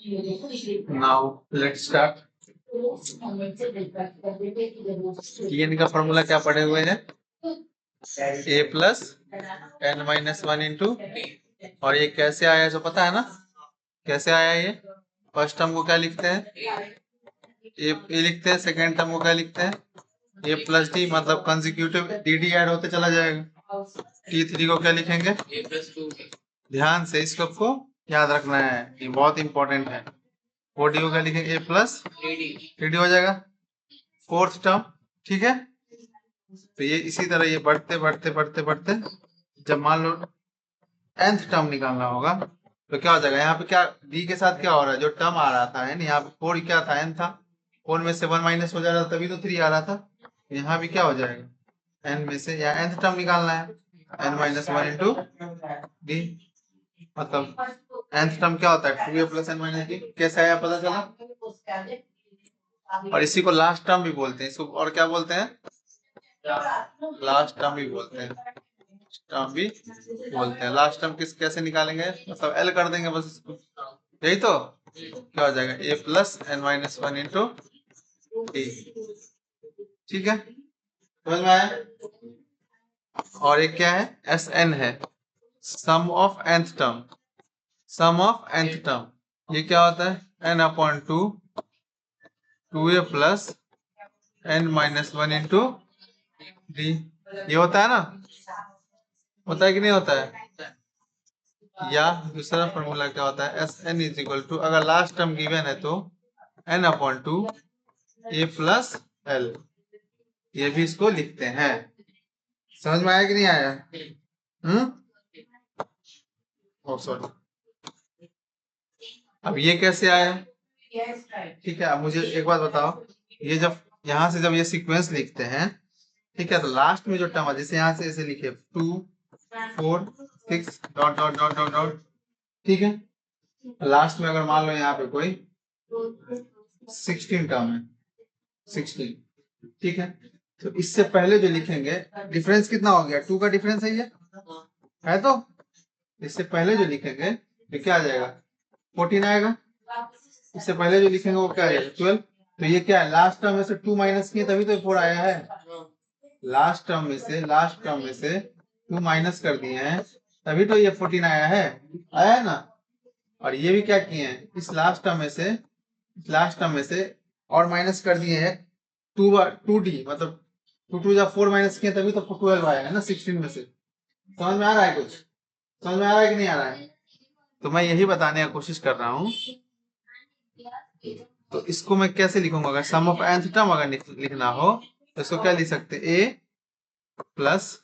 Now let's start. T n का formula क्या पढ़े हुए हैं? A plus n minus one into. और ये कैसे आया है जो पता है ना? कैसे आया ये? फर्स्ट टर्म को क्या लिखते हैं? ए लिखते हैं। सेकेंड टर्म को क्या लिखते हैं? ए प्लस डी, मतलब कंसेक्यूटिव डी डी ऐड होते चला जाएगा। टी थ्री को क्या लिखेंगे? ए प्लस टू। ध्यान से इसको आपको याद रखना है, ये बहुत इंपॉर्टेंट है। फोर डी को क्या लिखेंगे? ए प्लस थ्री डी हो जाएगा फोर्थ टर्म। ठीक है, तो ये इसी तरह ये बढ़ते बढ़ते बढ़ते बढ़ते जब मान लो nth टर्म निकालना होगा तो क्या हो जाएगा? यहाँ पे क्या डी के साथ क्या हो रहा है? जो टर्म आ रहा था n, यहाँ पे फोर क्या था? n था। फोर में से वन माइनस हो जा रहा था, तभी तो थ्री आ रहा था। यहाँ भी क्या हो जाएगा? n में से या nth टर्म निकालना है, n minus one into d. मतलब nth टर्म क्या होता है? Two a plus n minus d. कैसे आया पता चला? और इसी को लास्ट टर्म भी बोलते हैं। इसको और क्या बोलते हैं? लास्ट टर्म भी बोलते हैं। टर्म भी बोलते हैं। लास्ट टर्म किस कैसे निकालेंगे? मतलब एल कर देंगे बस इसको। यही तो क्या हो जाएगा? A plus n minus one into t. ठीक है, समझ में आया? और एक क्या है? एस एन है, sum of nth term. Sum of nth term ये क्या होता है? n upon two, two a plus n minus one into d. ये होता है ना? होता है कि नहीं होता है? या दूसरा फॉर्मूला क्या होता है? S n is equal to, अगर लास्ट टर्म गिवन है तो n upon two a plus l. ये भी इसको लिखते हैं। समझ में आया कि नहीं आया? सॉरी, अब ये कैसे आया? ठीक है, अब मुझे एक बात बताओ, ये जब यहाँ से जब ये सीक्वेंस लिखते हैं, ठीक है, तो लास्ट में जो टर्म है, जैसे यहाँ से ऐसे लिखे two four six dot dot dot dot dot, ठीक है, लास्ट में अगर मान लो यहाँ पे कोई 16 टर्म है, 16, ठीक है, तो इससे पहले जो लिखेंगे, डिफरेंस कितना हो गया? टू का डिफरेंस है ये, है तो इससे पहले जो लिखेंगे तो क्या आ जाएगा? 14 आएगा। इससे पहले जो लिखेंगे वो क्या आ जाएगा? 12। तो ये क्या है? लास्ट टर्म में से टू माइनस किए तभी तो 4 आया है। लास्ट टर्म में से टू माइनस कर दिए हैं तभी तो ये 14 आया है ना? और ये भी क्या किए हैं? इस लास्ट टर्म में से और माइनस कर दिए हैं टू डी, मतलब टू टू या फोर माइनस किए तभी तो 12 आया है ना 16 में से। समझ में आ रहा है? कुछ समझ में आ रहा है कि नहीं आ रहा है? तो मैं यही बताने का कोशिश कर रहा हूँ। तो इसको मैं कैसे लिखूंगा? अगर सम ऑफ nth टर्म अगर लिखना हो तो इसको क्या लिख सकते? ए प्लस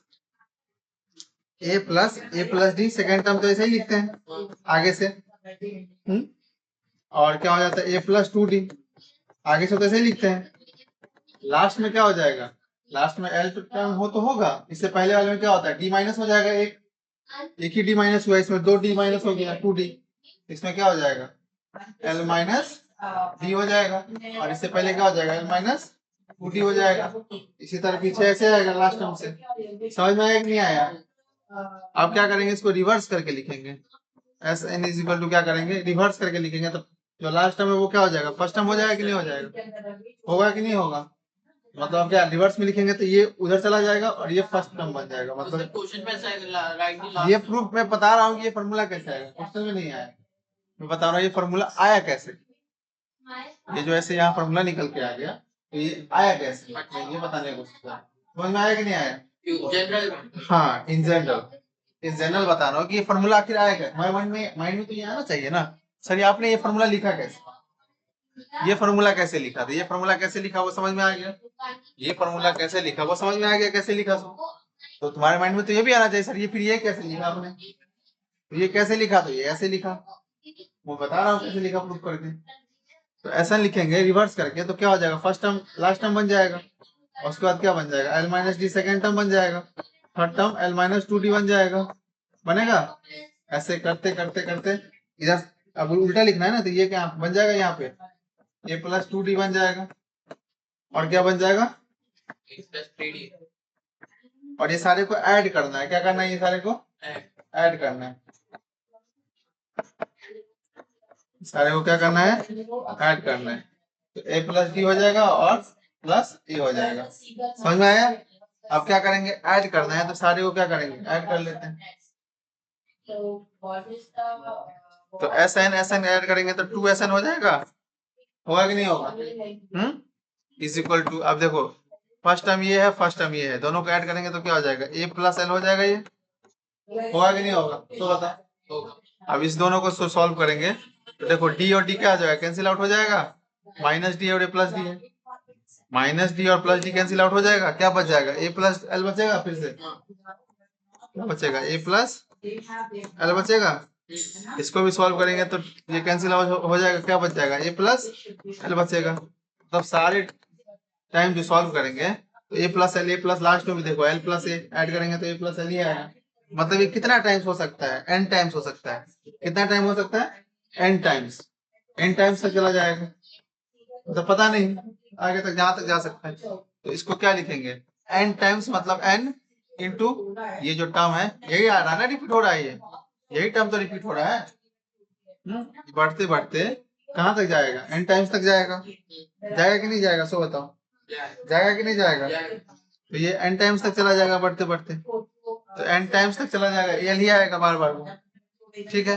डी। सेकेंड टर्म तो ऐसे ही लिखते हैं आगे से। और क्या हो जाता है? ए प्लस टू डी। आगे से तो ऐसे ही लिखते हैं। लास्ट में क्या हो जाएगा? लास्ट में एल टर्म हो तो होगा। इससे पहले वाले में क्या होता है? डी माइनस हो जाएगा। एक ही डी माइनस हुआ, इसमें दो डी माइनस हो गया, टू डी। इसमें क्या हो जाएगा? एल माइनस डी हो जाएगा। और इससे पहले क्या हो जाएगा? एल माइनस टू डी हो जाएगा। इसी तरह पीछे ऐसे आएगा लास्ट टर्म से। समझ में आया कि नहीं आया? अब क्या करेंगे? इसको रिवर्स करके लिखेंगे। S n is equal to क्या करेंगे? रिवर्स करके लिखेंगे, तो जो लास्ट टर्म है वो क्या हो जाएगा? फर्स्ट टर्म हो जाएगा कि नहीं हो जाएगा? होगा कि नहीं होगा? मतलब क्या रिवर्स में लिखेंगे तो ये उधर चला जाएगा और ये फर्स्ट टर्म बन जाएगा। मतलब क्वेश्चन में ऐसा ये प्रूफ मैं बता रहा हूँ कि ये फॉर्मूला कैसे आएगा, क्वेश्चन में नहीं आया। मैं बता रहा हूँ ये फॉर्मूला आया कैसे। ये जो ऐसे यहाँ फॉर्मूला निकल के आ गया तो ये आया कैसे, मैं ये बताने की कोशिश कर रहा हूँ। समझ में आया कि नहीं आया? जनरल, हाँ, इन जनरल बता रहा हूँ कि ये फॉर्मूला आखिर आया कैसे। हमारे माइंड में तो ये आना चाहिए ना, सर ये आपने ये फॉर्मूला लिखा कैसे? ये फॉर्मूला कैसे लिखा था? ये फॉर्मूला कैसे लिखा वो समझ में आ गया? ये फॉर्मूला कैसे लिखा वो समझ में आ गया? कैसे लिखा तो तुम्हारे माइंड में तो ये भी आना चाहिए, सर ये फिर ये कैसे लिखा आपने? तो ये कैसे लिखा? तो ये ऐसे लिखा। वो बता रहा हूँ कैसे लिखा प्रूफ करके। तो ऐसा लिखेंगे रिवर्स करके तो क्या हो जाएगा? फर्स्ट टर्म लास्ट टर्म बन जाएगा और उसके बाद क्या बन जाएगा? L minus D second term बन जाएगा। Third term L minus two D बन जाएगा। बनेगा ऐसे करते करते करते। इधर अब उल्टा लिखना है ना, तो ये क्या बन जाएगा? यहाँ पे ए प्लस टू डी बन जाएगा और क्या बन जाएगा? और ये सारे को ऐड करना है। क्या करना है? ये सारे को ऐड करना है। सारे को क्या करना है, ऐड करना है। तो ए प्लस डी हो जाएगा और प्लस ए हो जाएगा। समझ में आया? अब क्या करेंगे, ऐड करना है, तो सारे को क्या करेंगे, ऐड कर लेते हैं। तो एस एन ऐड करेंगे तो 2SN हो जाएगा, होगा कि नहीं होगा? इज इक्वल टू, अब देखो फर्स्ट टर्म ये है, फर्स्ट टर्म ये है, दोनों को ऐड करेंगे तो क्या हो जाएगा, ए प्लस एल हो जाएगा। ये होगा कि नहीं होगा, तो बता। अब इस दोनों को सॉल्व करेंगे तो देखो डी और डी क्या आ जाएगा, कैंसिल आउट हो जाएगा। माइनस डी और ए प्लस डी है, माइनस डी और प्लस डी कैंसिल आउट हो जाएगा, क्या बच जाएगा, ए प्लस एल बचेगा। फिर से क्या बचेगा, ए प्लस एल बचेगा। इसको भी सॉल्व करेंगे तो ये कैंसिल हो जाएगा, क्या बच जाएगा, ए प्लस एल बचेगा। मतलब सारे टाइम जो सॉल्व करेंगे तो ए प्लस एल, ए प्लस लास्ट में भी देखो एल प्लस ए ऐड करेंगे तो ए प्लस एल ही आएगा। मतलब ये कितना टाइम्स हो सकता है, एन टाइम्स हो सकता है। कितना टाइम हो सकता है, एन टाइम्स। एन टाइम्स तक चला जाएगा, तो पता नहीं आगे तक जहां तक जा सकता है। तो इसको क्या लिखेंगे, एन टाइम्स, मतलब एन इंटू ये जो टर्म है यही आ रहा है ना, रिपीट हो रहा है, ये यही टर्म तो रिपीट हो रहा है। बढ़ते बढ़ते कहाँ तक जाएगा, एन टाइम्स तक जाएगा। जाएगा कि नहीं जाएगा, सो बताओ, जाएगा कि नहीं जाएगा। तो ये एन टाइम्स तक चला जाएगा बढ़ते बढ़ते, तो एन टाइम्स तक चला जाएगा, एल ही आएगा बार बार वो। ठीक है,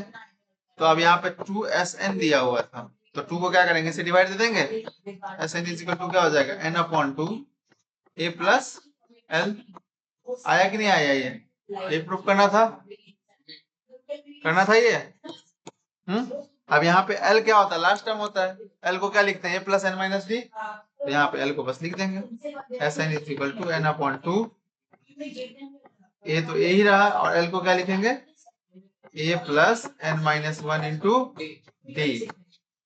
तो अब यहाँ पे 2SN दिया हुआ था, तो 2 को क्या करेंगे, इसे डिवाइड दे देंगे। SN इज इक्वल टू क्या हो जाएगा, n/2 a प्लस एल। आया कि नहीं आया, ये प्रूफ करना था ये। अब यहाँ पे L क्या होता है, लास्ट टर्म होता है। L को क्या लिखते हैं, a plus n minus d. तो यहाँ पे L को बस लिख देंगे, SN is equal to n/2। a तो a ही रहा, और L को क्या लिखेंगे, a plus n minus 1 into d.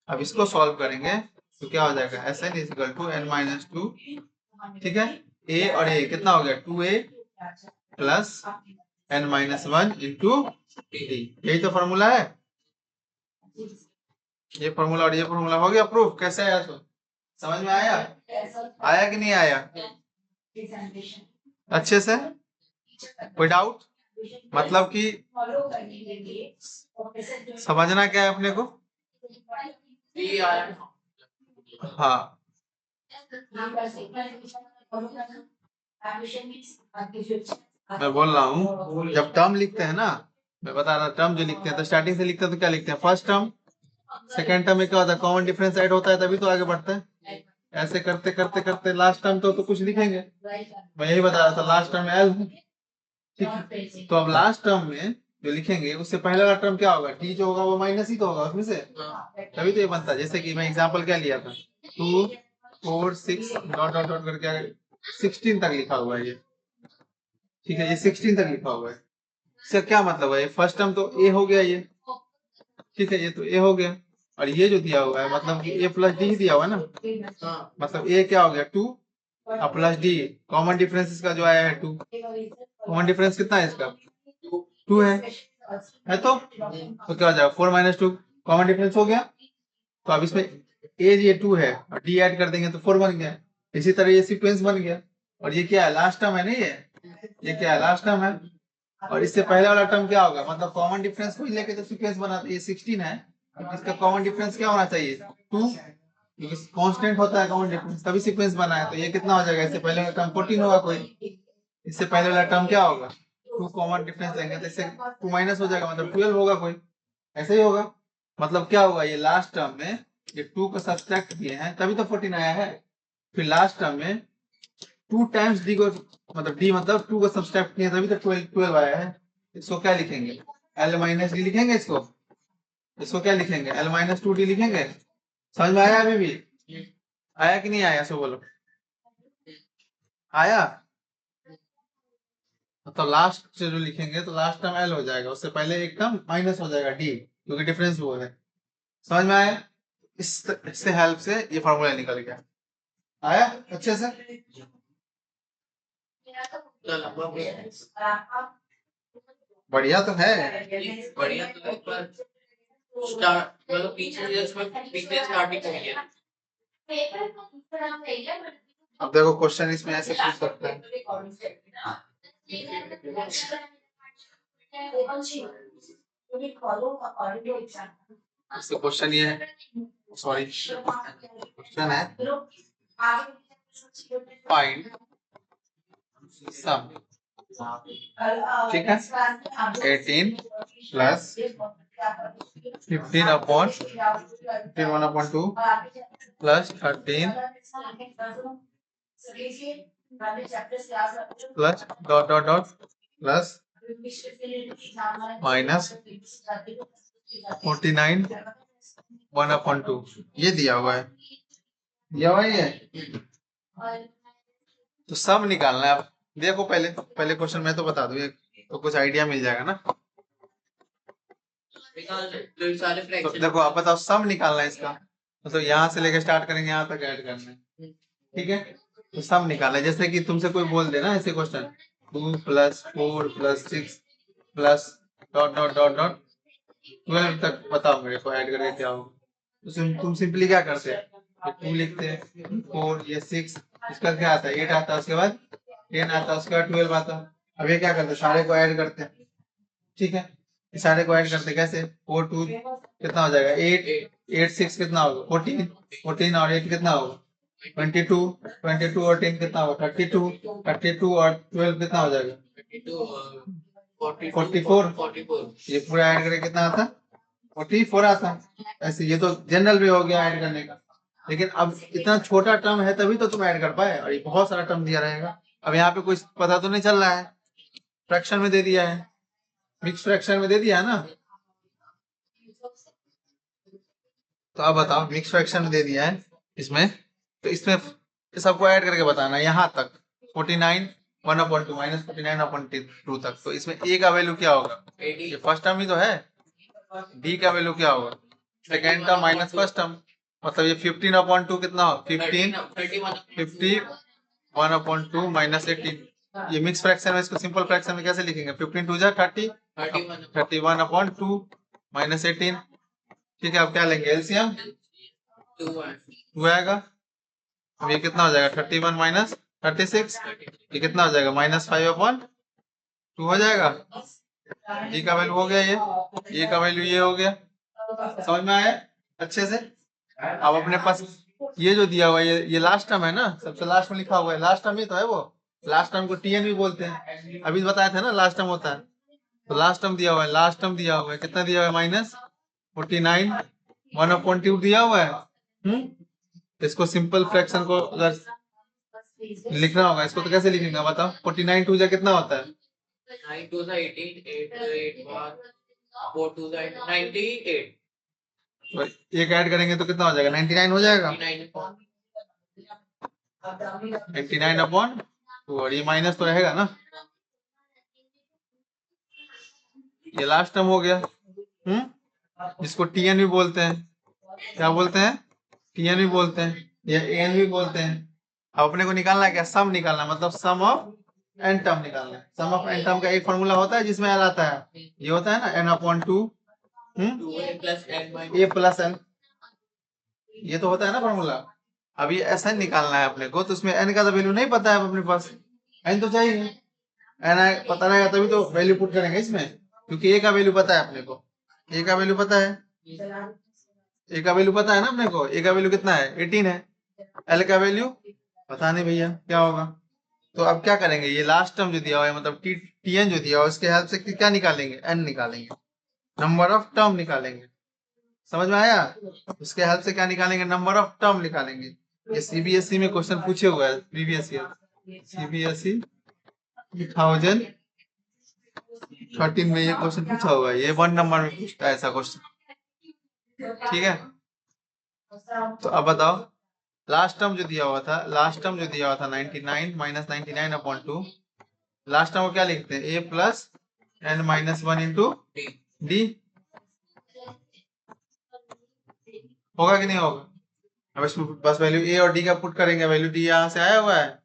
अब इसको सॉल्व करेंगे तो क्या हो जाएगा, SN is equal to n minus 2। ठीक है, a और a कितना हो गया, 2a plus n minus 1 into D. यही तो फॉर्मूला है, ये फॉर्मूला और ये फॉर्मूला हो गया प्रूफ। कैसे आया, तो समझ में आया, आया कि नहीं आया अच्छे से। कोई डाउट, मतलब कि समझना क्या है अपने को। हाँ, मैं बोल रहा हूँ जब टर्म लिखते हैं ना, मैं बता रहा टर्म जो लिखते हैं तो स्टार्टिंग से लिखते हैं तो क्या लिखते हैं, फर्स्ट टर्म सेकंड टर्म में क्या होता है, कॉमन डिफरेंस ऐड होता है तभी तो आगे बढ़ता है। ऐसे करते करते करते लास्ट टर्म तो कुछ लिखेंगे। मैं यही बता रहा था, लास्ट टर्म एल है। ठीक है, तो अब लास्ट टर्म में जो लिखेंगे उससे पहले वाला टर्म क्या होगा, टी जो होगा वो माइनस ही तो होगा उसमें से, तभी तो ये बनता है। जैसे कि मैं एग्जांपल क्या लिया था, 2 4 6 डॉट डॉट डॉट करके 16 तक लिखा हुआ है ये। ठीक है, ये 16 तक लिखा हुआ है। इसका क्या मतलब है, ये फर्स्ट टर्म तो ए हो गया ये। ठीक है, ये तो ए हो गया, और ये जो दिया हुआ है मतलब कि ए प्लस डी ही दिया हुआ है ना, मतलब ए क्या हो गया 2 और प्लस डी, कॉमन डिफरेंस इसका जो आया है 2। कॉमन डिफरेंस कितना है इसका, 2 है तो क्या हो जाएगा, 4 माइनस 2 कॉमन डिफरेंस हो गया। तो अब इसमें ए ये 2 है और डी ऐड कर देंगे तो 4 बन गया। इसी तरह ये सीक्वेंस बन गया, और ये क्या है, लास्ट टर्म है ना, ये क्या है, लास्ट टर्म है। और इससे पहले वाला टर्म क्या होगा, मतलब कॉमन डिफरेंस को ही लेके तो सीक्वेंस बनाते, ये 16 है, इसका कॉमन डिफरेंस क्या होना चाहिए, 2, क्योंकि कांस्टेंट होता है कॉमन डिफरेंस, तभी सीक्वेंस बना है। तो ये कितना हो जाएगा, इससे पहले वाला टर्म 14 होगा कोई, इससे पहले वाला टर्म क्या होगा, 2 कॉमन डिफरेंस लेंगे तो इससे 2 माइनस हो जाएगा, मतलब 12 होगा कोई, ऐसे ही होगा। मतलब क्या होगा, ये लास्ट टर्म में ये 2 को सब्सट्रैक्ट किए हैं तभी तो 14 आया है। फिर लास्ट टर्म में 2 टाइम्स डी को, मतलब डी मतलब 2 को सब्सट्रैक्ट किए तभी तो 12 आया है। इसको क्या लिखेंगे, एल माइनस डी लिखेंगे। इसको क्या लिखेंगे, एल माइनस 2 डी लिखेंगे। समझ में आया अभी भी, आया कि नहीं आया, सो बोलो, आया। तो लास्ट से जो लिखेंगे तो लास्ट टर्म एल हो जाएगा, उससे पहले एक टर्म माइनस हो जाएगा डी, क्योंकि डिफरेंस वो है। समझ में आया, इससे हेल्प से ये फॉर्मूला निकल गया, आया अच्छे से। बढ़िया तो है, बढ़िया तो है, पर स्टार्ट मतलब पीछे स्टार्टिंग हुई है। अब देखो क्वेश्चन इसमें ऐसे पूछ सकता है, इसका क्वेश्चन ये है, सॉरी क्वेश्चन है फाइंड सम, ठीक है, 18 plus 15 upon 1/2 plus 13 plus dot dot dot plus minus 49 1/2, ये दिया हुआ है, दिया हुआ है ये। तो सब निकालना है। अब देखो पहले क्वेश्चन में तो बता दो, तो कुछ आइडिया मिल जाएगा ना। तो देखो आप बताओ, सम निकालना है इसका, तो यहाँ से लेकर स्टार्ट करेंगे, यहाँ तक ऐड करना है, ठीक है। तो सम निकालना है, जैसे कि तुमसे कोई बोल दे ना ऐसे question 2 + 4 + 6 plus dot dot dot dot 12 तक बताओ मेरे को ऐड करके क्या हो, तो तुम सिंपली क्या करते हैं, 2 लिखते हैं, 4 ये 6, इसका क्या आता है 8 आता है, उसके बाद 10 आता है, उसके बाद 12 आता है। अब ये क्या करते हैं, सारे को ऐड करते हैं, ठीक है। इस सारे को ऐड करते कैसे, 4 2 कितना हो जाएगा 8 8 6 कितना होगा 14 14 और 8 कितना होगा 22 22 और 10 कितना होगा 32 32 और 12 कितना हो जाएगा 44। ये पूरा ऐड करके कितना आता 44 आता। ऐसे ये तो जनरल भी हो गया ऐड करने का, लेकिन अब इतना छोटा टर्म है तभी तो तुम ऐड कर पाए, और ये बहुत सारा टर्म दिया रहेगा। अब यहाँ पे कुछ पता तो नहीं चल रहा है, फ्रैक्शन में दे दिया है, मिक्स फ्रैक्शन में दे दिया है ना। तो अब बताओ मिक्स फ्रैक्शन में दे दिया है इसमें, तो इसमें सबको ऐड करके बताना है यहाँ तक 49 1/2 माइनस 49/2 तक। तो इसमें ए का वैल्यू क्या होगा, ये फर्स्ट टर्म ही तो है, डी का वैल्यू क्या होगा second term minus first term, मतलब ये 15/2 कितना हो 51/2 माइनस 18। ये मिक्स फ्रैक्शन में, इसको सिंपल फ्रैक्शन में कैसे लिखेंगे 15 2 30 31/2 माइनस 18, ठीक है। अब क्या लेंगे एलसीएम 2 आएगा। अब ये कितना हो जाएगा 31 माइनस 36, ये कितना हो जाएगा -5/2 हो जाएगा। डी का वैल्यू हो गया, ये का वैल्यू ये हो गया, समझ में आया अच्छे से। अब अपने पास ये जो दिया हुआ है ये लास्ट टर्म है ना, सबसे लास्ट में लिखा हुआ है लास्ट टर्म ही तो है, वो लास्ट टर्म को टीएन भी बोलते हैं, अभी बताया था ना लास्ट टर्म होता है। तो लास्ट टर्म दिया हुआ है, लास्ट टर्म दिया हुआ है, कितना दिया हुआ है -49 1/2 दिया हुआ है। इसको सिंपल फ्रैक्शन को अगर लिखना होगा, इसको तो कैसे लिखेंगे बताओ, 49 2 कितना होता है 9 2 18 8 8 4 2 98। तो एक ऐड करेंगे तो कितना हो जाएगा 99 हो जाएगा, 99/2, और ये माइनस तो रहेगा ना, ये लास्ट टर्म हो गया। जिसको टीएन भी बोलते हैं, क्या बोलते हैं टीएन भी बोलते हैं, या एन भी बोलते हैं। अब अपने को निकालना है क्या, सम निकालना, मतलब सम ऑफ एन टर्म निकालना है। सम ऑफ एन टर्म का एक फॉर्मूला होता है जिसमें एल आता है, ये होता है ना n/2 ए प्लस एन, ये तो होता है ना फॉर्मूला। अब ये ऐसा निकालना है अपने को, तो उसमें एन का तो वैल्यू नहीं पता है अपने पास, एन तो चाहिए, एन पता रहेगा तभी तो वैल्यू पुट करेंगे इसमें, क्योंकि ए का वैल्यू पता है अपने को, ए का वैल्यू पता है, ए का वैल्यू पता है ना अपने को, ए का वैल्यू कितना है 18 है, एल का वैल्यू पता नहीं भैया क्या होगा। तो अब क्या करेंगे, ये लास्ट टर्म जो दिया हुआ है मतलब टीएन जो दिया हुआ है उसके हेल्प से क्या निकालेंगे, एन निकालेंगे, नंबर ऑफ टर्म निकालेंगे, समझ में आया। उसके हेल्प से क्या निकालेंगे, नंबर ऑफ टर्म निकालेंगे। ये सीबीएसई में क्वेश्चन पूछे हुए हैं प्रीवियस ईयर, सीबीएसई 2013 में ये क्वेश्चन पूछा हुआ है, ये 1 नंबर में पूछता है ऐसा क्वेश्चन, ठीक है। तो अब बताओ लास्ट टर्म जो दिया हुआ था, लास्ट टर्म जो दिया हुआ था 99 माइनस 99/2, लास्ट टर्म को क्या लिखते हैं a plus n minus 1 into d, होगा कि नहीं होगा। अब इसमें बस वैल्यू ए और डी का पुट करेंगे, वैल्यू डी यहाँ से आया हुआ है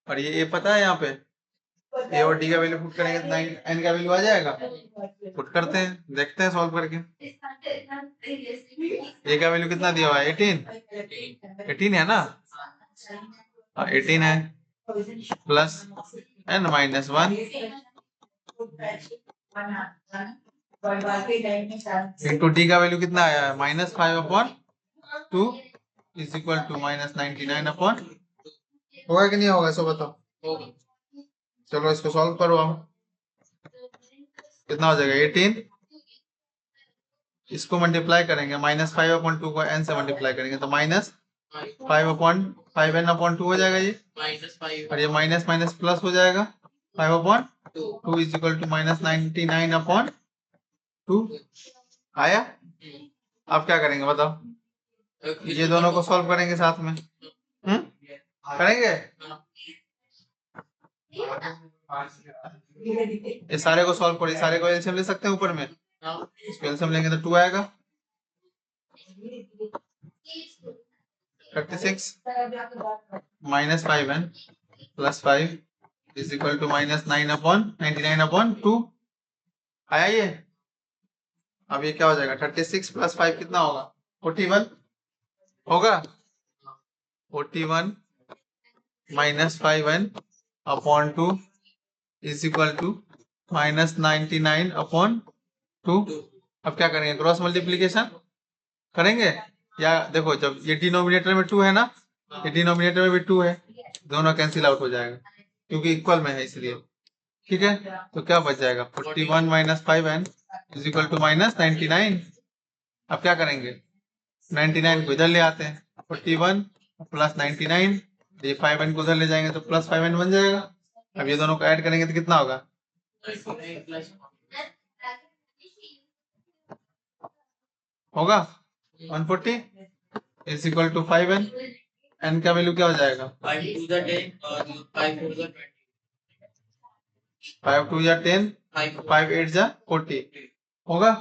और ये ए पता है, यहाँ पे ए और डी का वैल्यू पुट करेंगे तो 9 एन का वैल्यू आ जाएगा। पुट करते हैं, देखते हैं सॉल्व करके। ए का वैल्यू कितना दिया हुआ है 18 है ना, 18 है plus n minus 1 into d का वैल्यू कितना आया है -5/2 इज इक्वल टू -99/, होगा कि नहीं होगा इसको बताओ। होगा। चलो इसको सॉल्व करो हम, कितना हो जाएगा 18, इसको मल्टीप्लाई करेंगे -5/2 को n से मल्टीप्लाई करेंगे तो -5/5n/2 हो जाएगा ये, -5 और ये माइनस माइनस प्लस हो जाएगा 5/2 इज इक्वल टू -99/2 आया। अब क्या करेंगे बताओ, ये दोनों को सॉल्व करेंगे साथ में, करेंगे ये सारे को सॉल्व करो, सारे को एलसीएम ले सकते हैं ऊपर में, इसको एलसीएम लेंगे तो 2 आएगा 36 -5n + 5 इज इक्वल टू -9/99/2 आया ये। अब ये क्या हो जाएगा 36 + 5 कितना होगा 41 होगा, 41 -5n/2 इज इक्वल टू -99/2। अब क्या करेंगे, क्रॉस मल्टीप्लीकेशन करेंगे, या देखो जब ये डिनोमिनेटर में 2 है ना, ये डिनोमिनेटर में भी 2 है, दोनों कैंसिल आउट हो जाएगा क्योंकि इक्वल में है इसलिए, ठीक है। तो क्या बच जाएगा 41 - 5n इज इक्वल टू -99। अब क्या करेंगे 99 को इधर ले आते हैं, 41 + 99, ये 5n को उधर ले जाएंगे तो +5n बन जाएगा। अब ये दोनों को ऐड करेंगे तो कितना होगा 140 is equal to 5n, n का वैल्यू क्या हो जाएगा 5 to the 10 और 5 to the 20 5 2 या 10 5 8 जा 40 होगा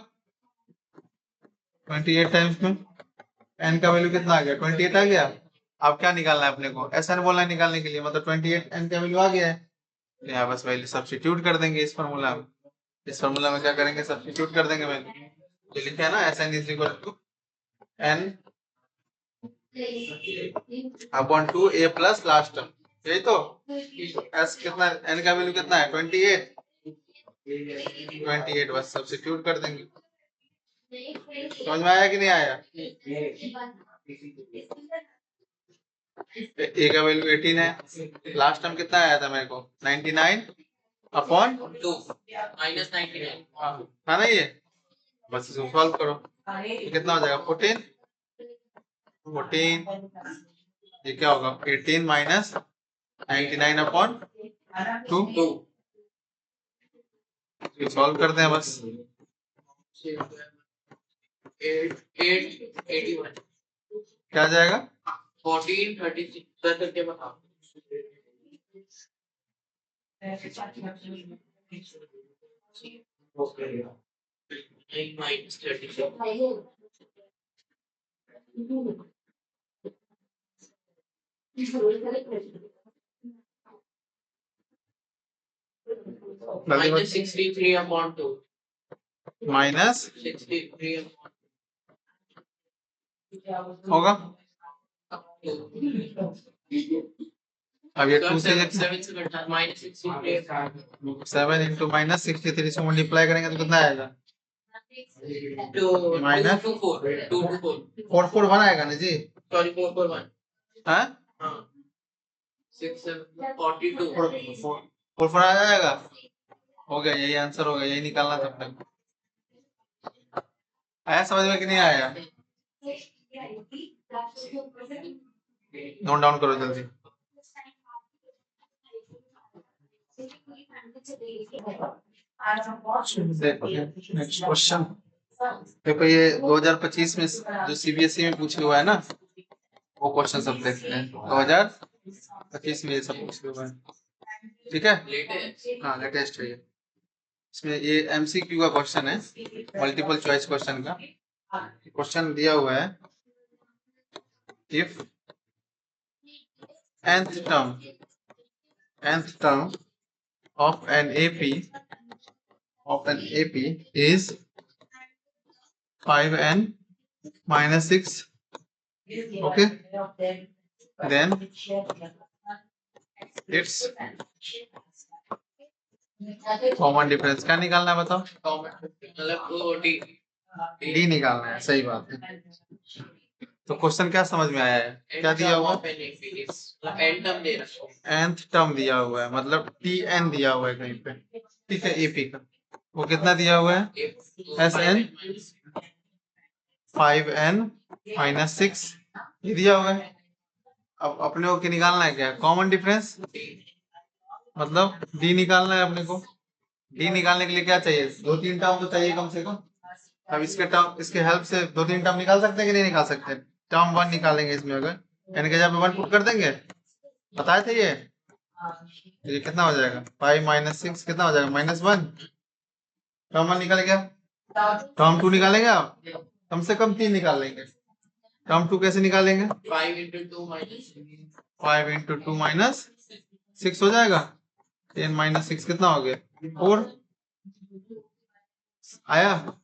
28 टाइम्स में n का वैल्यू कितना आ गया 28 आ गया। अब क्या निकालना है अपने को, ऐसा नहीं बोलना है निकालने के लिए, मतलब 28 n का वैल्यू आ गया है, यहाँ बस वैल्यू सब्स्टिट्यूट कर देंगे इस फार्मूला में। इस फार्मूला में क्या करेंगे सब्स्टिट्यूट कर देंगे वैल्यू, ये लिखा है ना Sn is equal to n/2 a plus last term, यही तो s कितना n का वैल्यू कितना है 28 बस सब्स्टिट्यूट कर देंगे। समझ में आया कि नहीं आया, a का वैल्यू 18 है, लास्ट टर्म कितना आया था मेरे को 99/2 -99 था ना ये, बस इसको सॉल्व करो तो कितना हो जाएगा 14 ये क्या होगा 18 - 99/2, ये सॉल्व करते हैं बस 81 क्या आ जाएगा 14 36 सर करके बताओ -36 -63/2 माइनस 63 होगा। अब ये 2 से -7 से घटा -63 7 इंटू -63 से मल्टीप्लाई करेंगे तो कितना आएगा to Minus? 2 to 4 2 to 4 441 आएगा ना जी, sorry 4 4 1 हाँ 6 7 42 4 आ जाएगा, हो गया यही आंसर होगा, यही निकालना था अपने को। आया समझ में कि नहीं आया, नोट डाउन करो जल्दी। नेक्स्ट क्वेश्चन देखो, ये 2025 में जो सीबीएसई में पूछे हुआ है ना, वो क्वेश्चन सब देखते हैं 2025 में ये सब पूछे हुए हैं, ठीक है हाँ लेटेस्ट है ये। इसमें ये एमसीक्यू का क्वेश्चन है, मल्टीपल चॉइस क्वेश्चन का क्वेश्चन दिया हुआ है, if nth term of an AP is 5n - 6, okay, then its common difference क्या निकालना है बताओ? कॉमन मतलब वो डी डी निकालना है, सही बात है। तो क्वेश्चन क्या समझ में आया है? क्या दिया हुआ? एन टर्म दे रहा है। nth टर्म दिया हुआ है, मतलब टी एन दिया हुआ है कहीं पे, ठीक है, एपी का वो कितना दिया हुआ है? एस एन 5n माइनस 6 ये दिया हुआ है। अब अपने को क्या निकालना है? क्या कॉमन डिफरेंस, मतलब डी निकालना है अपने को। डी निकालने के लिए क्या चाहिए? 2-3 टर्म तो चाहिए कम से कम। अब इसके हेल्प से 2-3 टर्म निकाल सकते हैं कि नहीं निकाल सकते? टर्म 1 निकालेंगे इसमें, अगर एन के जगह पे 1 पुट कर देंगे, बताए थे ये। तो ये कितना हो जाएगा? 5 माइनस 6 कितना हो जाएगा? -1। टर्म 1 निकल गया, टर्म 2 निकालेंगे आप, कम से कम 3 निकाल लेंगे। टर्म 2 कैसे निकालेंगे? 5 into 2 minus 5 इंटू 2 माइनस 6 हो जाएगा। 10 माइनस 6 कितना हो गया? 4 आया।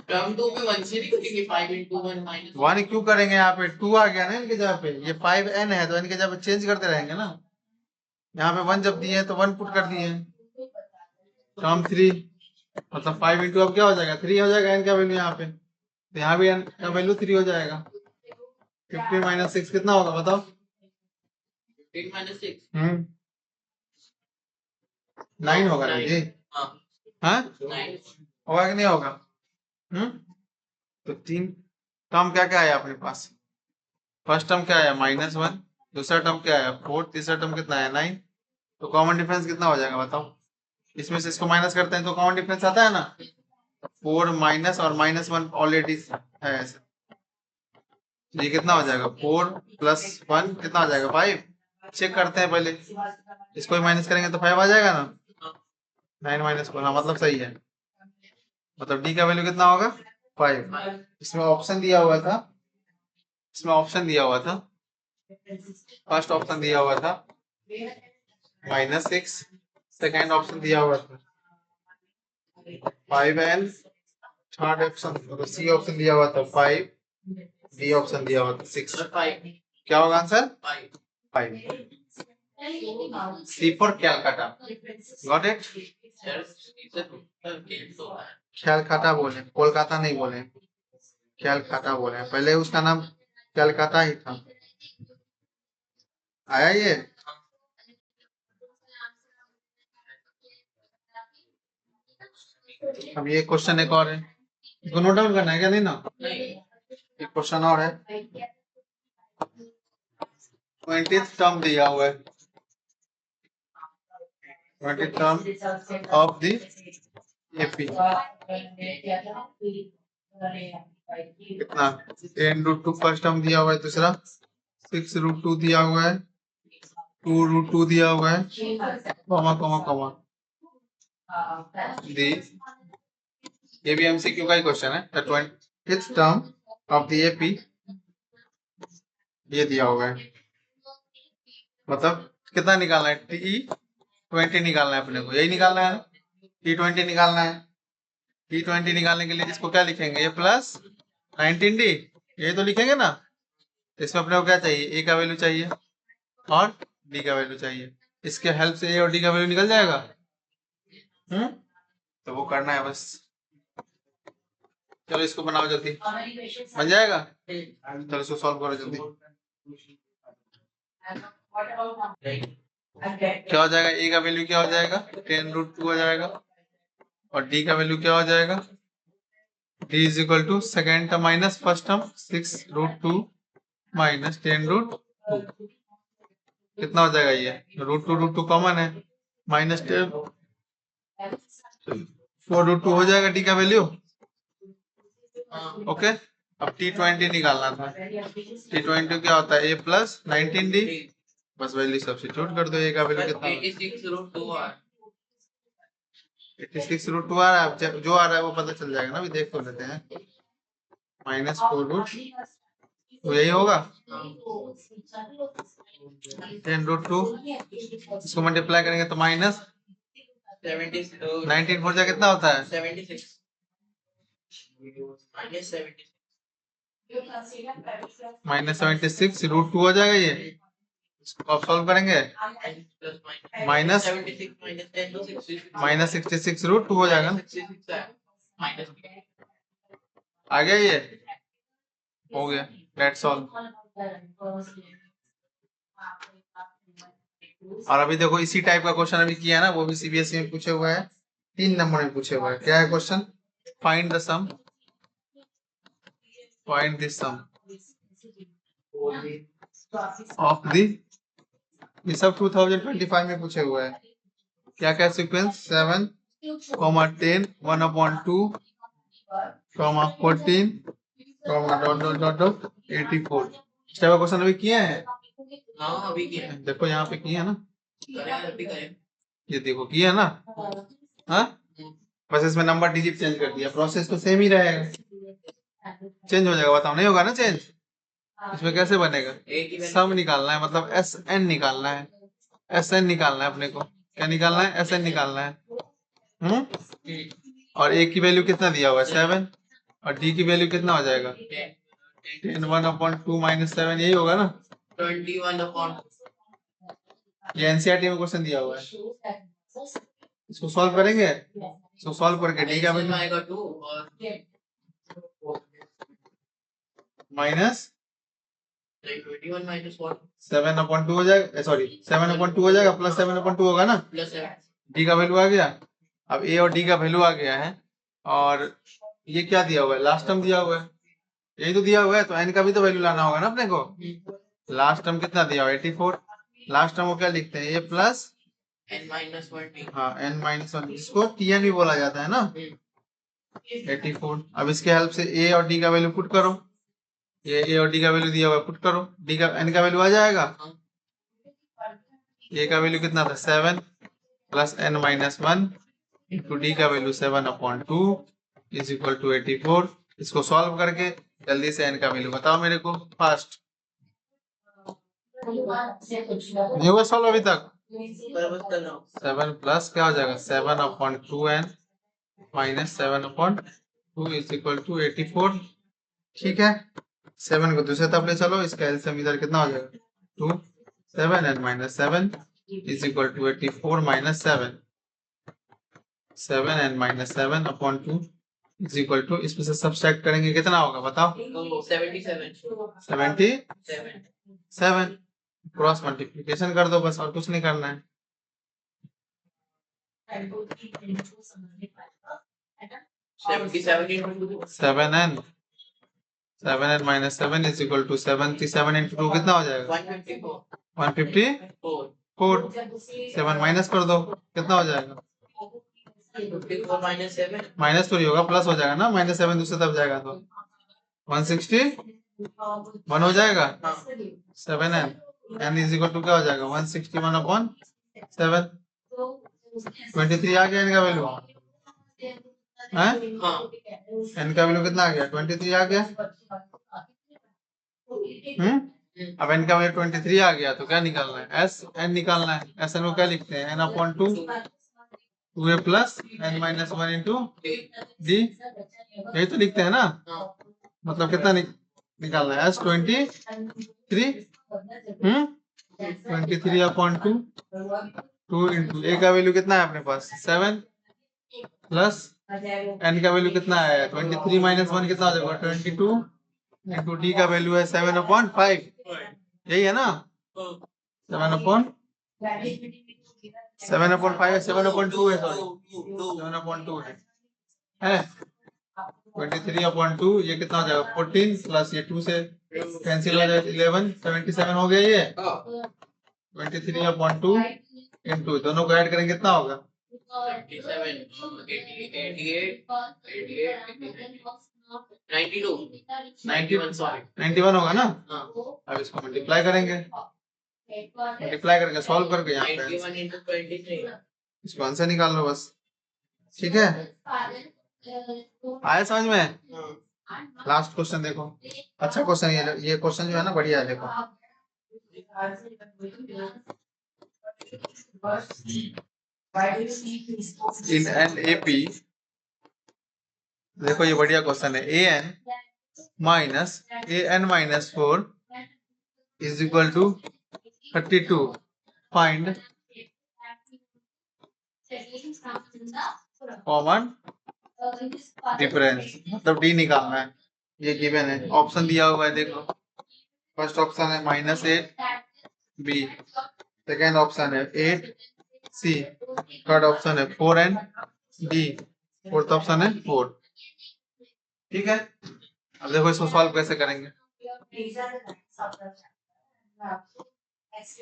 टर्म 2 में 1 से नहीं करेंगे 5 into 1 minus 1 क्यों करेंगे? यहाँ पे 2 आ गया ना इनके जगह पे, ये 5n है तो इनके जगह पे चेंज करते रहेंगे ना। यहाँ पे 1 जब दिए तो 1 पुट कर दिए। टर्म 3 मतलब 5 इंटू अब क्या हो जाएगा? 3 हो जाएगा n का वैल्यू यहाँ पे, तो यहाँ भी n का वैल्यू 3 हो जाएगा। 15 माइनस 6 कितना होगा बताओ? 15 minus 6 9 होगा ना जी? हाँ हाँ 9 होगा कि नहीं होगा? तो 3 टर्म क्या क्या आया अपने पास? फर्स्ट टर्म क्या आया? -1। दूसरा टर्म क्या आया? 4। तीसरा टर्म कितना आया? 9। तो कॉमन डिफरेंस कितना हो जाएगा बताओ? इसमें से इसको माइनस करते हैं तो कॉमन डिफरेंस आता है ना। 4 माइनस और -1 ऑलरेडी है ऐसे, तो ये कितना हो जाएगा? 4 प्लस 1 कितना हो जाएगा? 5। चेक करते हैं पहले, इसको भी माइनस करेंगे तो 5 आ जाएगा ना। 9 माइनस 4, हाँ मतलब सही है। मतलब डी का वैल्यू कितना होगा? 5। इसमें ऑप्शन दिया हुआ था, फर्स्ट ऑप्शन दिया हुआ था -6, सेकेंड ऑप्शन दिया हुआ था 5n, थर्ड ऑप्शन मतलब सी ऑप्शन दिया हुआ था 5, डी ऑप्शन दिया हुआ था 6। 5 क्या होगा answer? 5 5। C for Calcutta, got it? Calcutta बोले, कोलकाता नहीं बोले, कैलकाटा बोले। पहले उसका नाम कैलकाटा ही था। आया ये? अब ये क्वेश्चन एक और है, इसको नोट डाउन करना है क्या? नहीं ना, एक क्वेश्चन और है। 20th टर्म दिया हुआ है, 20th term of the AP कितना? 10√2 फर्स्ट टर्म दिया हुआ है, दूसरा 6√2 दिया हुआ है, 2√2 दिया हुआ है, कॉमा कॉमा कॉमा दी। ये भी एमसीक्यू का ही क्वेश्चन है। The 20th term of the AP ये दिया हुआ है, मतलब कितना निकालना है? T20 निकालना है अपने को, यही निकालना है ना। T20 निकालना है। T20 निकालने के लिए इसको क्या लिखेंगे? a प्लस 19d, यही तो लिखेंगे ना। इसमें अपने को क्या चाहिए? a का वैल्यू चाहिए और d का वैल्यू चाहिए। इसके हेल्प से a और d का वैल्यू निकल जाएगा। तो वो करना है बस। चलो इसको बनाओ जल्दी, बन जाएगा। चलो इसको सॉल्व करो जल्दी। क्या हो जाएगा? a का वैल्यू क्या हो जाएगा? 10√2 हो जाएगा और d का वैल्यू क्या हो जाएगा? d is equal to second term minus first term 6√2 minus 10√2 कितना हो जाएगा? ये √2 कॉमन है, -10 4√2 हो जाएगा d का वैल्यू। ओके, अब T20 निकालना था। T20 क्या होता है? a प्लस 19d, बस वैल्यू सब्स्टिट्यूट कर दो। a का वैल्यू कितना? 86√2 आ रहा है, जो आ रहा है वो पता चल जाएगा ना, अभी देख तो लेते हैं। -4√2 यही होगा। 10√2 इसको मल्टीप्लाई करेंगे तो माइनस 19 फोर जा कितना होता है? 76 -76 √2 हो जाएगा ये। इसको आप सॉल्व करेंगे माइनस 76 minus 10 तो 66 माइनस 66 रूट 2 हो जाएगा ना, 66 है माइनस आ गया ये, हो गया, दैट्स ऑल। और अभी देखो इसी टाइप का क्वेश्चन अभी किया है ना, वो भी सीबीएसई में पूछे हुए है, 3 नंबर में पूछे हुए हैं। क्या है question? Find the sum, find the sum of the, ये सब 2025 में पूछे हुए हैं। क्या क्या सीक्वेंस? 7, 10, 1/2, 14, ... 84। इस टाइप का क्वेश्चन अभी किए हैं। हाँ अभी किया है, देखो यहाँ पे किए है ना, करें अभी करें ये देखो किए है ना, हाँ, बस इसमें नंबर डिजिट चेंज कर दिया, प्रोसेस तो सेम ही रहेगा, चेंज हो जाएगा, बताओ नहीं होगा ना चेंज? इसमें कैसे बनेगा? एक ही value सम निकालना है, मतलब एस एन निकालना है, एस एन निकालना है अपने को, क्या निकालना है? एस एन निकालना है। और ए की वैल्यू कितना दिया हुआ है? 7, और डी की वैल्यू कितना हो जाएगा? 10 1/2 माइनस 7, यही होगा ना? 21 अपॉन ये एनसीईआरटी में क्वेश्चन दिया हुआ है, इसको सॉल्व करेंगे, इसको सॉल्व करके डी का वैल्यू आएगा 2 और माइनस 21 minus 4 7/2 हो जाएगा, सॉरी 7/2 हो जाएगा, प्लस 7/2 होगा ना, प्लस 7 डी का वैल्यू आ गया। अब ए और डी का वैल्यू आ गया है, और ये क्या दिया हुआ है? लास्ट टर्म दिया हुआ है, यही तो दिया हुआ है, तो एन का भी तो वैल्यू लाना होगा ना अपने को। लास्ट टर्म कितना दिया हुआ है? 84। लास्ट टर्म को क्या लिखते हैं? A plus n minus 1 t हाँ n-1, जिसको टीएन भी बोला जाता है ना, 84। अब इसके हेल्प से ए और डी का वैल्यू पुट करो, ये ए और डी का वैल्यू दिया हुआ है, पुट करो, डी का एन का वैल्यू आ जाएगा। ए का वैल्यू कितना था? 7 प्लस n-1 इंटू डी का वैल्यू 7/2 इज इक्वल टू 84। इसको सॉल्व करके जल्दी से n का वैल्यू बताओ मेरे को फास्ट। नहीं हुआ सॉल्व अभी तक? 7 प्लस क्या हो जाएगा? 7/2n minus 7/2 is equal to 84। ठीक है, 7 को दूसरे तरफ ले चलो, इसका एलसीएम इधर कितना हो जाएगा? 2, 7 and minus 7 is equal to 84 minus 7, 7 and minus 7 upon 2 is equal to, इसमें से सब्सट्रैक्ट करेंगे कितना होगा बताओ? 77। क्रॉस मल्टीप्लिकेशन कर दो बस, और कुछ नहीं करना है। 7n minus 7 is equal to 77 into 2 कितना हो जाएगा? 154। 7 माइनस कर दो, कितना हो जाएगा? माइनस तो नहीं होगा, प्लस हो जाएगा ना, -7 दूसरे तरफ जाएगा तो 161 हो जाएगा। 7n n is equal to क्या हो जाएगा? 161/7। 23 आ गया इनका वैल्यू है, n का वैल्यू कितना आ गया? 23 आ गया। अब n का वैल्यू 23 आ गया तो क्या निकालना है? एस एन निकालना है। एस एन को क्या लिखते हैं? n/2 2a plus n-1 into D, यही तो लिखते हैं ना, मतलब कितना निकालना है? s23 23/2 2 इंटू ए का वैल्यू कितना है अपने पास? 7 प्लस n का वैल्यू कितना है? 23 माइनस 1 कितना हो जाएगा? 22 इंटू डी का वैल्यू है 7/5, यही है ना? 7/5 है, 7/2 है, सॉरी 7/2 है 23/2, ये कितना हो जाएगा? 14 प्लस ये 2 से कैंसिल हो जाएगा 11, 77 हो गया ये। 23/2 इंटू दोनों को ऐड करेंगे कितना होगा? 91 होगा ना। अब इसको मल्टीप्लाई करेंगे, मल्टीप्लाई करके सॉल्व करके यहाँ पे इसको आंसर निकाल लो बस। ठीक है, आया समझ में? लास्ट क्वेश्चन देखो, अच्छा क्वेश्चन ये क्वेश्चन जो है ना बढ़िया है, देखो इन एन एपी, देखो ये बढ़िया क्वेश्चन है। an - 4 is equal to 32 find common difference, मतलब डी निकालना है। ये गिवन है, ऑप्शन दिया हुआ है, देखो। फर्स्ट ऑप्शन है -8 बी, सेकेंड ऑप्शन है 8 सी, थर्ड ऑप्शन है 4n डी, फोर्थ ऑप्शन है 4। ठीक है, अब देखो इसको सॉल्व कैसे करेंगे।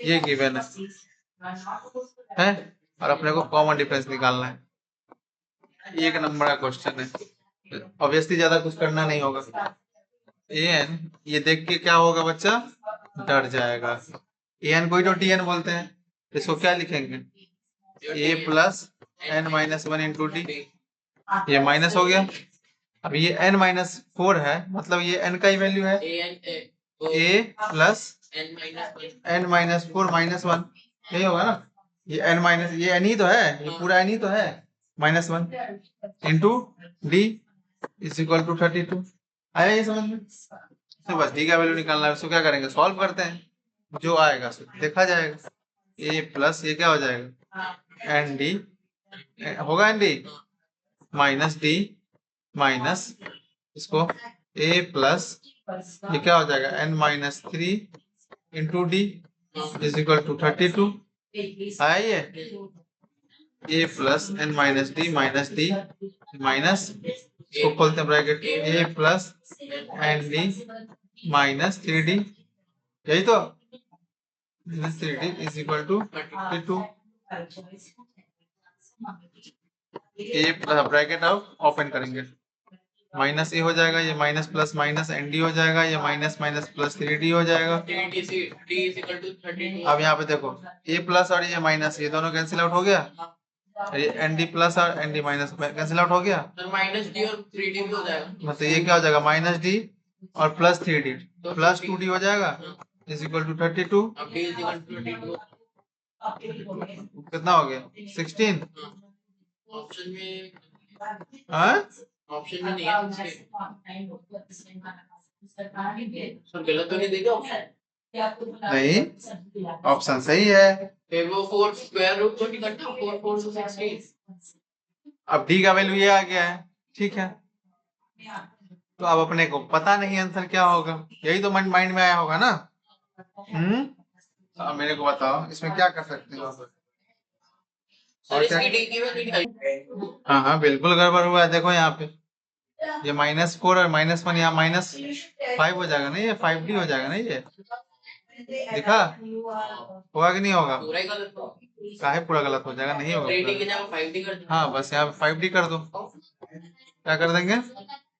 ये गिवन है और अपने को कॉमन डिफरेंस निकालना है। एक नंबर का क्वेश्चन है, ऑब्वियसली ज्यादा कुछ करना नहीं होगा। an ये देख के क्या होगा, बच्चा डर जाएगा। an को ही तो tn बोलते हैं, इसको क्या लिखेंगे, a plus n minus 1 into d. ये माइनस हो गया। अब ये n-4 है, मतलब ये n का ही वैल्यू है, a प्लस n-4 माइनस 1, यही होगा ना। ये n माइनस, ये n ही तो है, ये पूरा n ही तो है, -1 into d is equal to 32। आया ये समझ में। तो बस डी का वैल्यू निकालना है, उसको क्या करेंगे, सॉल्व करते हैं, जो आएगा सो देखा जाएगा। a प्लस ये क्या हो जाएगा, एन डी होगा, n d minus d minus इसको a प्लस ये क्या हो जाएगा, n-3 into d is equal to 32। आया ये, a plus n-d minus d minus इसको खोलते हैं bracket, a plus n d minus 3d, यही तो, minus 3d is equal to 32। A bracket अब ओपन करेंगे, माइनस ए हो जाएगा, ये minus plus minus n d हो जाएगा, ये माइनस माइनस प्लस 3d हो जाएगा। अब यहाँ पे देखो ए प्लस और ये माइनस, ये दोनों कैंसिल आउट हो गया, ये एन डी प्लस और n d minus cancel out हो गया, माइनस डी और 3d भी हो जाएगा। मतलब ये क्या हो जाएगा, माइनस डी और प्लस 3d प्लस 2d हो जाएगा इज इक्वल टू 32। अब d इज इक्वल टू 32 कितना हो गया, 16। ऑप्शन में, हाँ ऑप्शन में नहीं है सर, गलत तो नहीं देगा ऑप्शन? नहीं, ऑप्शन सही है। फिर वो 4 स्क्वायर रूट तो नहीं करता, 4 4 to 16। अब डी का वैल्यू ये आ गया है, ठीक है, तो अब अपने को पता नहीं आंसर क्या होगा, यही तो माइंड में आया होगा ना। अब मेरे को बताओ इसमें क्या कर सकते हो। सर इसकी डी की वैल्यू निकाल। हाँ हाँ बिल्कुल गड़बड़ हुआ है, देखो यहाँ पे ये -4 और -1 यहाँ -5 हो जाएगा ना, ये 5d हो जाएगा ना, ये देखा होगा कि नहीं होगा, पूरा ही गलत हो। काहे पूरा गलत हो जाएगा, नहीं 3d की होगा। जगह 5d कर दो। हाँ बस यहाँ पे 5d कर दो, क्या कर देंगे,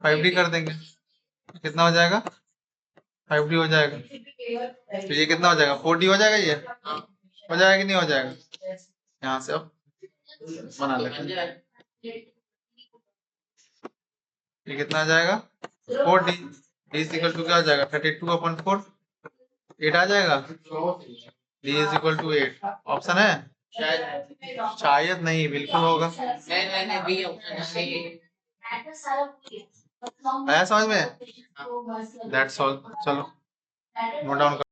5d कर देंगे, कितना हो जाएगा, 5d हो जाएगा, तो ये कितना हो जाएगा, 4d हो जाएगा, ये हो जाएगा कि नहीं हो जाएगा। यहाँ से अब बना लेते हैं, ये कितना आ जाएगा, 4d इज इक्वल टू क्या हो जाएगा, 32/4 8 आ जाएगा, d is equal to 8। Option है, शायद नहीं, बिल्कुल होगा। नहीं बी ऑप्शन है। आया समझ में, दैट्स ऑल, चलो नोट डाउन।